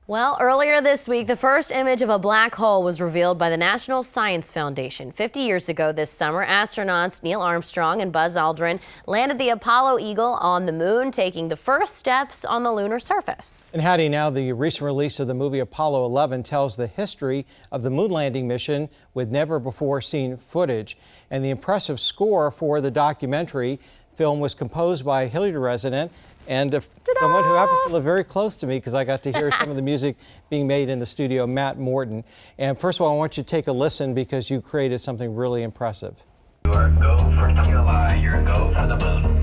Well, earlier this week, the first image of a black hole was revealed by the National Science Foundation. 50 years ago this summer, astronauts Neil Armstrong and Buzz Aldrin landed the Apollo Eagle on the moon, taking the first steps on the lunar surface. And Hattie, now the recent release of the movie Apollo 11 tells the history of the moon landing mission with never-before-seen footage. And the impressive score for the documentary film was composed by a Hilliard resident and someone who happens to live very close to me, because I got to hear some of the music being made in the studio, Matt Morton. And first of all, I want you to take a listen because you created something really impressive. You are go for TLI, you're go for the moon.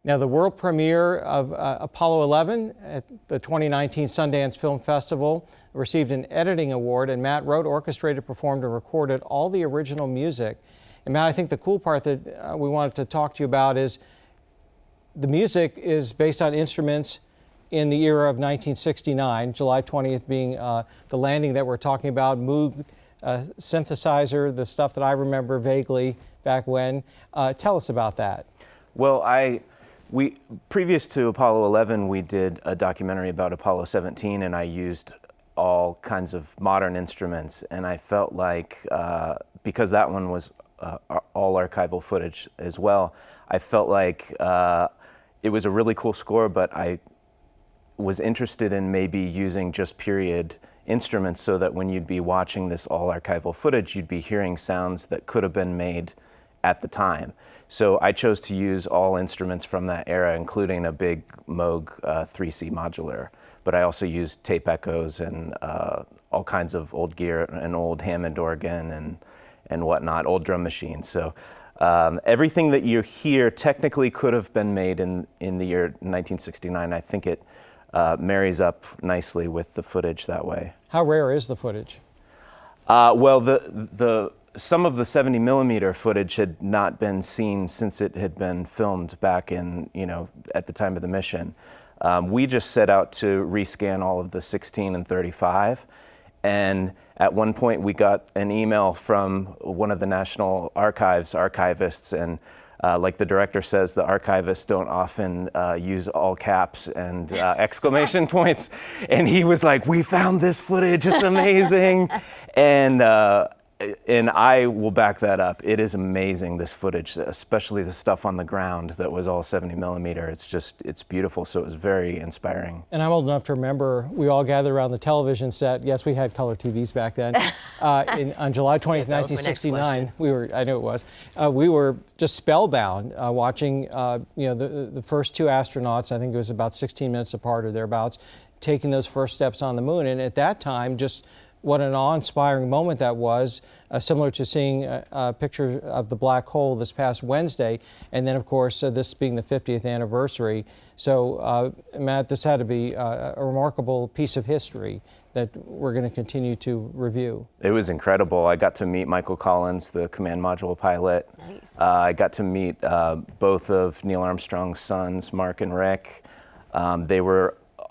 Now, the world premiere of Apollo 11 at the 2019 Sundance Film Festival received an editing award, and Matt wrote, orchestrated, performed, and recorded all the original music. And Matt, I think the cool part that we wanted to talk to you about is the music is based on instruments in the era of 1969, July 20th being the landing that we're talking about, Moog synthesizer, the stuff that I remember vaguely back when. Tell us about that. Well, previous to Apollo 11, we did a documentary about Apollo 17, and I used all kinds of modern instruments. And I felt like, because that one was all archival footage as well, I felt like it was a really cool score, but I was interested in maybe using just period instruments so that when you'd be watching this all archival footage, you'd be hearing sounds that could have been made at the time. So I chose to use all instruments from that era, including a big Moog 3C modular. But I also used tape echoes and all kinds of old gear, an old Hammond organ and whatnot, old drum machines. So everything that you hear technically could have been made in the year 1969. I think it marries up nicely with the footage that way. How rare is the footage? Well, some of the 70 millimeter footage had not been seen since it had been filmed back in, at the time of the mission. We just set out to rescan all of the 16 and 35. And at one point we got an email from one of the National Archives archivists, and like the director says, the archivists don't often use all caps and exclamation points. And he was like, "We found this footage, it's amazing." And I will back that up. It is amazing, this footage, especially the stuff on the ground that was all 70 millimeter. It's beautiful, so it was very inspiring. And I'm old enough to remember we all gathered around the television set. Yes, we had color TVs back then. On July 20th, 1969, I knew it was, we were just spellbound watching the first two astronauts, I think it was about 16 minutes apart or thereabouts, taking those first steps on the moon. And at that time, just what an awe-inspiring moment that was, similar to seeing a picture of the black hole this past Wednesday, and then, of course, this being the 50th anniversary. So, Matt, this had to be a remarkable piece of history that we're going to continue to review. It was incredible. I got to meet Michael Collins, the command module pilot. Nice. I got to meet both of Neil Armstrong's sons, Mark and Rick.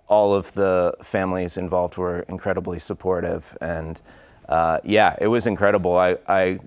All of the families involved were incredibly supportive, and yeah, it was incredible. I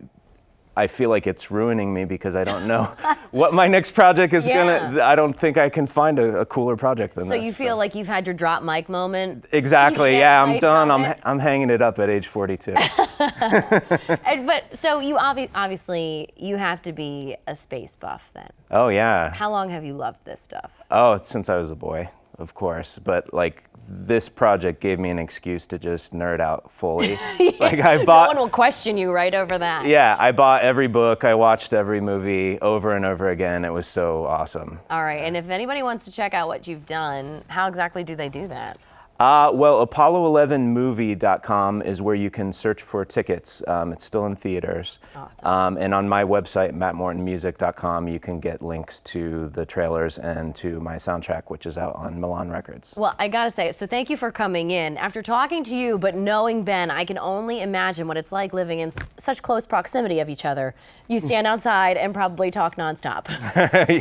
feel like it's ruining me because I don't know what my next project is gonna. I don't think I can find a cooler project than this. So you feel like you've had your drop mic moment? Exactly. Yeah, I'm done. I'm hanging it up at age 42. But so you obviously you have to be a space buff then. Oh yeah. How long have you loved this stuff? Oh, since I was a boy. Of course, but like this project gave me an excuse to just nerd out fully. Like I bought. No one will question you right over that. Yeah, I bought every book, I watched every movie over and over again. It was so awesome. All right, and if anybody wants to check out what you've done, how exactly do they do that? Well, Apollo11movie.com is where you can search for tickets. It's still in theaters. Awesome. And on my website, mattmortonmusic.com, you can get links to the trailers and to my soundtrack, which is out on Milan Records. Well, I gotta say, so thank you for coming in. After talking to you, but knowing Ben, I can only imagine what it's like living in such close proximity of each other. You stand outside and probably talk nonstop.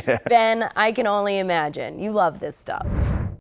Yeah. Ben, I can only imagine. You love this stuff.